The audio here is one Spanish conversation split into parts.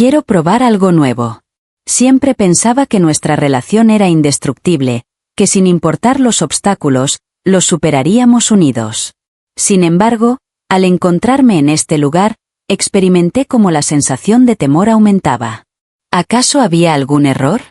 Quiero probar algo nuevo. Siempre pensaba que nuestra relación era indestructible, que sin importar los obstáculos, los superaríamos unidos. Sin embargo, al encontrarme en este lugar, experimenté cómo la sensación de temor aumentaba. ¿Acaso había algún error?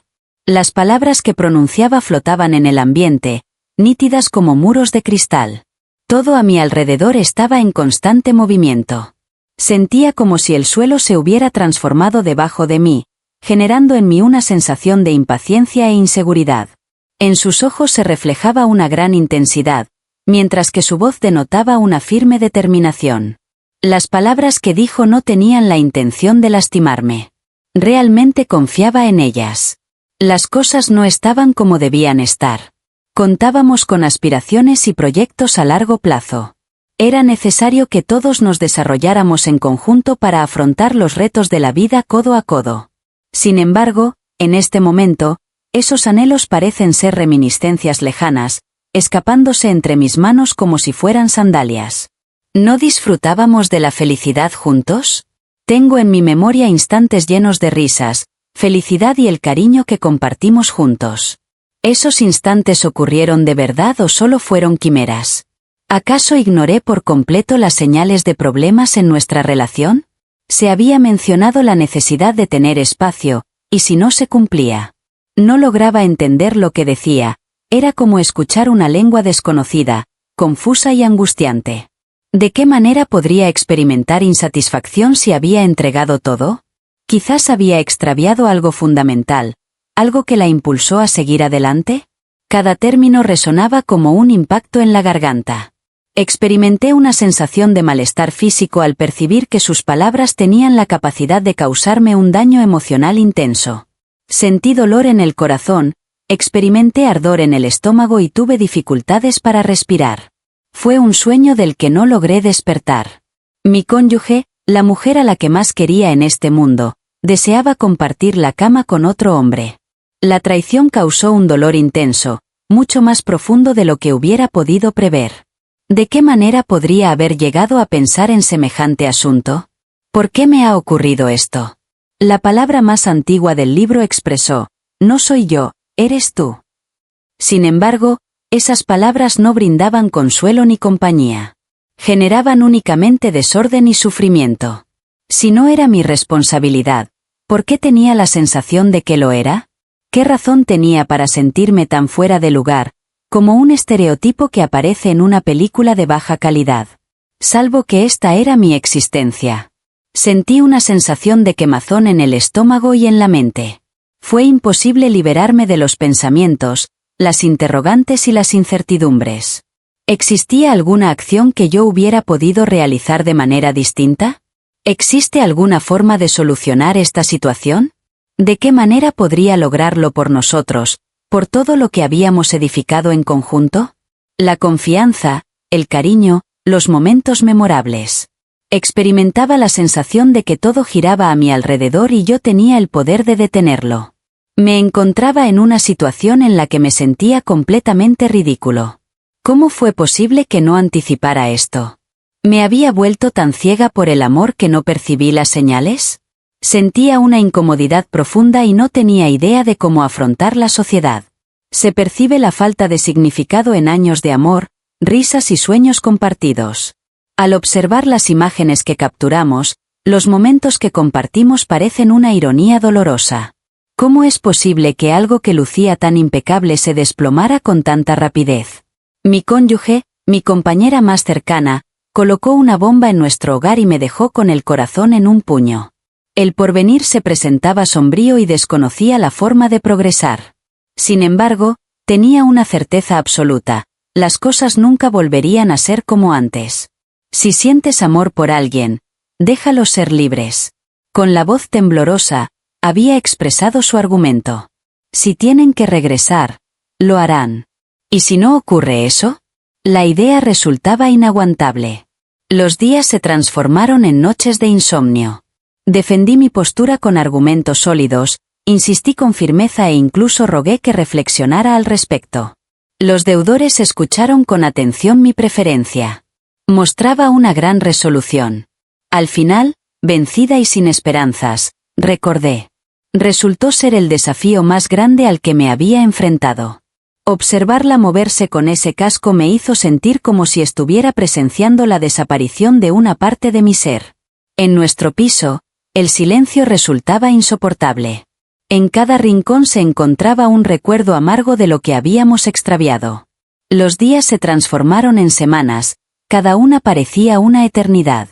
Las palabras que pronunciaba flotaban en el ambiente, nítidas como muros de cristal. Todo a mi alrededor estaba en constante movimiento. Sentía como si el suelo se hubiera transformado debajo de mí, generando en mí una sensación de impaciencia e inseguridad. En sus ojos se reflejaba una gran intensidad, mientras que su voz denotaba una firme determinación. Las palabras que dijo no tenían la intención de lastimarme. Realmente confiaba en ellas. Las cosas no estaban como debían estar. Contábamos con aspiraciones y proyectos a largo plazo. Era necesario que todos nos desarrolláramos en conjunto para afrontar los retos de la vida codo a codo. Sin embargo, en este momento, esos anhelos parecen ser reminiscencias lejanas, escapándose entre mis manos como si fueran sandalias. ¿No disfrutábamos de la felicidad juntos? Tengo en mi memoria instantes llenos de risas, felicidad y el cariño que compartimos juntos. ¿Esos instantes ocurrieron de verdad o solo fueron quimeras? ¿Acaso ignoré por completo las señales de problemas en nuestra relación? Se había mencionado la necesidad de tener espacio, y si no se cumplía. No lograba entender lo que decía, era como escuchar una lengua desconocida, confusa y angustiante. ¿De qué manera podría experimentar insatisfacción si había entregado todo? Quizás había extraviado algo fundamental, algo que la impulsó a seguir adelante. Cada término resonaba como un impacto en la garganta. Experimenté una sensación de malestar físico al percibir que sus palabras tenían la capacidad de causarme un daño emocional intenso. Sentí dolor en el corazón, experimenté ardor en el estómago y tuve dificultades para respirar. Fue un sueño del que no logré despertar. Mi cónyuge, la mujer a la que más quería en este mundo, deseaba compartir la cama con otro hombre. La traición causó un dolor intenso, mucho más profundo de lo que hubiera podido prever. ¿De qué manera podría haber llegado a pensar en semejante asunto? ¿Por qué me ha ocurrido esto? La palabra más antigua del libro expresó, no soy yo, eres tú. Sin embargo, esas palabras no brindaban consuelo ni compañía. Generaban únicamente desorden y sufrimiento. Si no era mi responsabilidad, ¿por qué tenía la sensación de que lo era? ¿Qué razón tenía para sentirme tan fuera de lugar, como un estereotipo que aparece en una película de baja calidad? Salvo que esta era mi existencia. Sentí una sensación de quemazón en el estómago y en la mente. Fue imposible liberarme de los pensamientos, las interrogantes y las incertidumbres. ¿Existía alguna acción que yo hubiera podido realizar de manera distinta? ¿Existe alguna forma de solucionar esta situación? ¿De qué manera podría lograrlo por nosotros, por todo lo que habíamos edificado en conjunto? La confianza, el cariño, los momentos memorables. Experimentaba la sensación de que todo giraba a mi alrededor y yo tenía el poder de detenerlo. Me encontraba en una situación en la que me sentía completamente ridículo. ¿Cómo fue posible que no anticipara esto? ¿Me había vuelto tan ciega por el amor que no percibí las señales? Sentía una incomodidad profunda y no tenía idea de cómo afrontar la sociedad. Se percibe la falta de significado en años de amor, risas y sueños compartidos. Al observar las imágenes que capturamos, los momentos que compartimos parecen una ironía dolorosa. ¿Cómo es posible que algo que lucía tan impecable se desplomara con tanta rapidez? Mi cónyuge, mi compañera más cercana, colocó una bomba en nuestro hogar y me dejó con el corazón en un puño. El porvenir se presentaba sombrío y desconocía la forma de progresar. Sin embargo, tenía una certeza absoluta, las cosas nunca volverían a ser como antes. Si sientes amor por alguien, déjalos ser libres. Con la voz temblorosa, había expresado su argumento. Si tienen que regresar, lo harán. ¿Y si no ocurre eso? La idea resultaba inaguantable. Los días se transformaron en noches de insomnio. Defendí mi postura con argumentos sólidos, insistí con firmeza e incluso rogué que reflexionara al respecto. Los deudores escucharon con atención mi preferencia. Mostraba una gran resolución. Al final, vencida y sin esperanzas, recordé. Resultó ser el desafío más grande al que me había enfrentado. Observarla moverse con ese casco me hizo sentir como si estuviera presenciando la desaparición de una parte de mi ser. En nuestro piso, el silencio resultaba insoportable. En cada rincón se encontraba un recuerdo amargo de lo que habíamos extraviado. Los días se transformaron en semanas, cada una parecía una eternidad.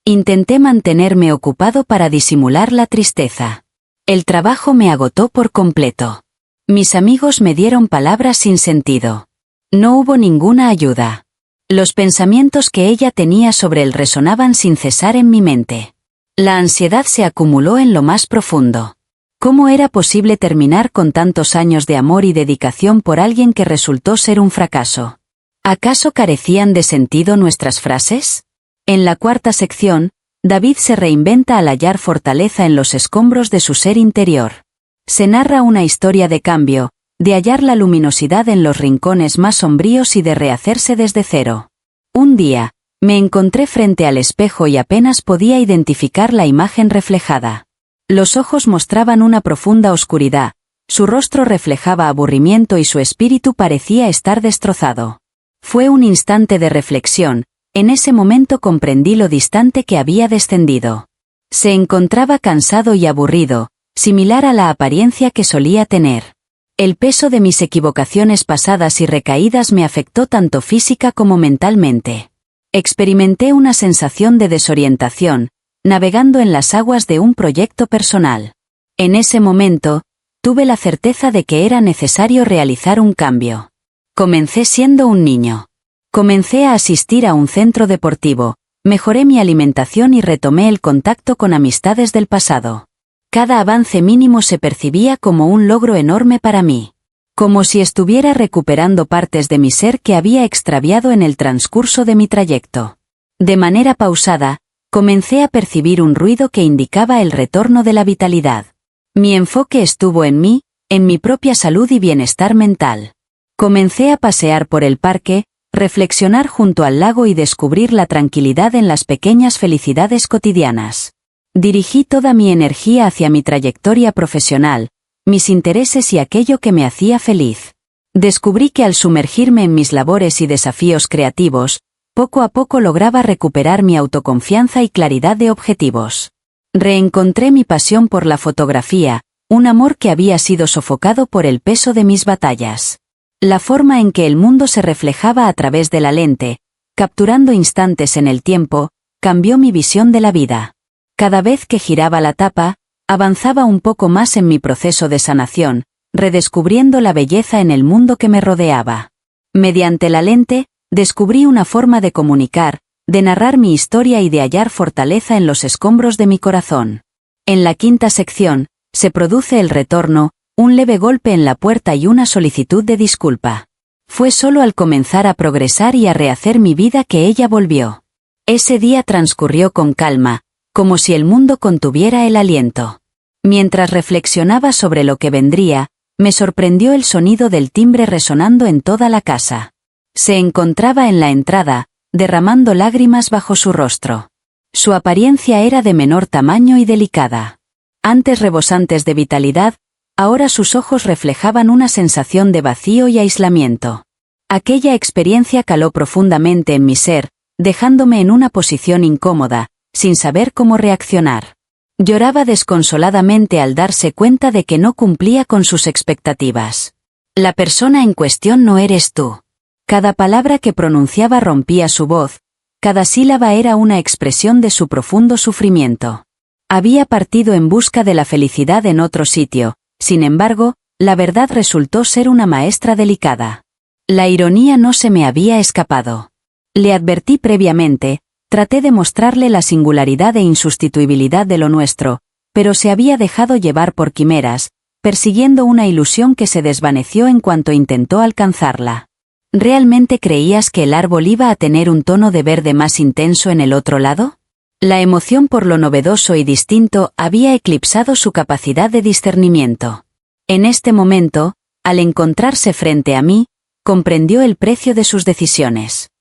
Intenté mantenerme ocupado para disimular la tristeza. El trabajo me agotó por completo. Mis amigos me dieron palabras sin sentido. No hubo ninguna ayuda. Los pensamientos que ella tenía sobre él resonaban sin cesar en mi mente. La ansiedad se acumuló en lo más profundo. ¿Cómo era posible terminar con tantos años de amor y dedicación por alguien que resultó ser un fracaso? ¿Acaso carecían de sentido nuestras frases? En la cuarta sección, David se reinventa al hallar fortaleza en los escombros de su ser interior. Se narra una historia de cambio, de hallar la luminosidad en los rincones más sombríos y de rehacerse desde cero. Un día, me encontré frente al espejo y apenas podía identificar la imagen reflejada. Los ojos mostraban una profunda oscuridad, su rostro reflejaba aburrimiento y su espíritu parecía estar destrozado. Fue un instante de reflexión, en ese momento comprendí lo distante que había descendido. Se encontraba cansado y aburrido, similar a la apariencia que solía tener. El peso de mis equivocaciones pasadas y recaídas me afectó tanto física como mentalmente. Experimenté una sensación de desorientación, navegando en las aguas de un proyecto personal. En ese momento, tuve la certeza de que era necesario realizar un cambio. Comencé siendo un niño. Comencé a asistir a un centro deportivo, mejoré mi alimentación y retomé el contacto con amistades del pasado. Cada avance mínimo se percibía como un logro enorme para mí. Como si estuviera recuperando partes de mi ser que había extraviado en el transcurso de mi trayecto. De manera pausada, comencé a percibir un ruido que indicaba el retorno de la vitalidad. Mi enfoque estuvo en mí, en mi propia salud y bienestar mental. Comencé a pasear por el parque, reflexionar junto al lago y descubrir la tranquilidad en las pequeñas felicidades cotidianas. Dirigí toda mi energía hacia mi trayectoria profesional, mis intereses y aquello que me hacía feliz. Descubrí que al sumergirme en mis labores y desafíos creativos, poco a poco lograba recuperar mi autoconfianza y claridad de objetivos. Reencontré mi pasión por la fotografía, un amor que había sido sofocado por el peso de mis batallas. La forma en que el mundo se reflejaba a través de la lente, capturando instantes en el tiempo, cambió mi visión de la vida. Cada vez que giraba la tapa, avanzaba un poco más en mi proceso de sanación, redescubriendo la belleza en el mundo que me rodeaba. Mediante la lente, descubrí una forma de comunicar, de narrar mi historia y de hallar fortaleza en los escombros de mi corazón. En la quinta sección, se produce el retorno, un leve golpe en la puerta y una solicitud de disculpa. Fue solo al comenzar a progresar y a rehacer mi vida que ella volvió. Ese día transcurrió con calma, como si el mundo contuviera el aliento. Mientras reflexionaba sobre lo que vendría, me sorprendió el sonido del timbre resonando en toda la casa. Se encontraba en la entrada, derramando lágrimas bajo su rostro. Su apariencia era de menor tamaño y delicada. Antes rebosantes de vitalidad, ahora sus ojos reflejaban una sensación de vacío y aislamiento. Aquella experiencia caló profundamente en mi ser, dejándome en una posición incómoda, sin saber cómo reaccionar. Lloraba desconsoladamente al darse cuenta de que no cumplía con sus expectativas. La persona en cuestión no eres tú. Cada palabra que pronunciaba rompía su voz, cada sílaba era una expresión de su profundo sufrimiento. Había partido en busca de la felicidad en otro sitio, sin embargo, la verdad resultó ser una maestra delicada. La ironía no se me había escapado. Le advertí previamente, traté de mostrarle la singularidad e insustituibilidad de lo nuestro, pero se había dejado llevar por quimeras, persiguiendo una ilusión que se desvaneció en cuanto intentó alcanzarla. ¿Realmente creías que el árbol iba a tener un tono de verde más intenso en el otro lado? La emoción por lo novedoso y distinto había eclipsado su capacidad de discernimiento. En este momento, al encontrarse frente a mí, comprendió el precio de sus decisiones.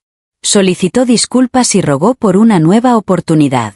Solicitó disculpas y rogó por una nueva oportunidad.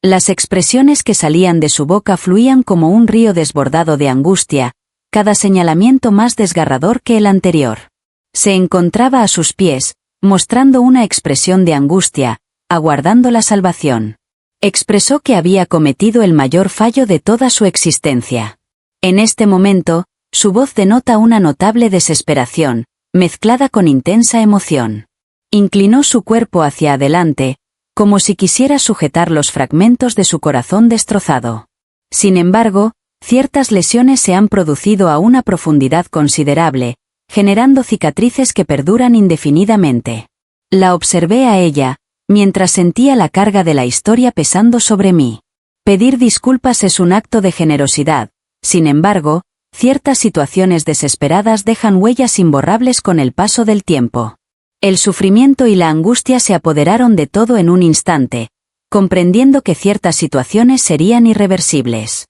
Las expresiones que salían de su boca fluían como un río desbordado de angustia, cada señalamiento más desgarrador que el anterior. Se encontraba a sus pies, mostrando una expresión de angustia, aguardando la salvación. Expresó que había cometido el mayor fallo de toda su existencia. En este momento, su voz denota una notable desesperación, mezclada con intensa emoción. Inclinó su cuerpo hacia adelante, como si quisiera sujetar los fragmentos de su corazón destrozado. Sin embargo, ciertas lesiones se han producido a una profundidad considerable, generando cicatrices que perduran indefinidamente. La observé a ella, mientras sentía la carga de la historia pesando sobre mí. Pedir disculpas es un acto de generosidad, sin embargo, ciertas situaciones desesperadas dejan huellas imborrables con el paso del tiempo. El sufrimiento y la angustia se apoderaron de todo en un instante, comprendiendo que ciertas situaciones serían irreversibles.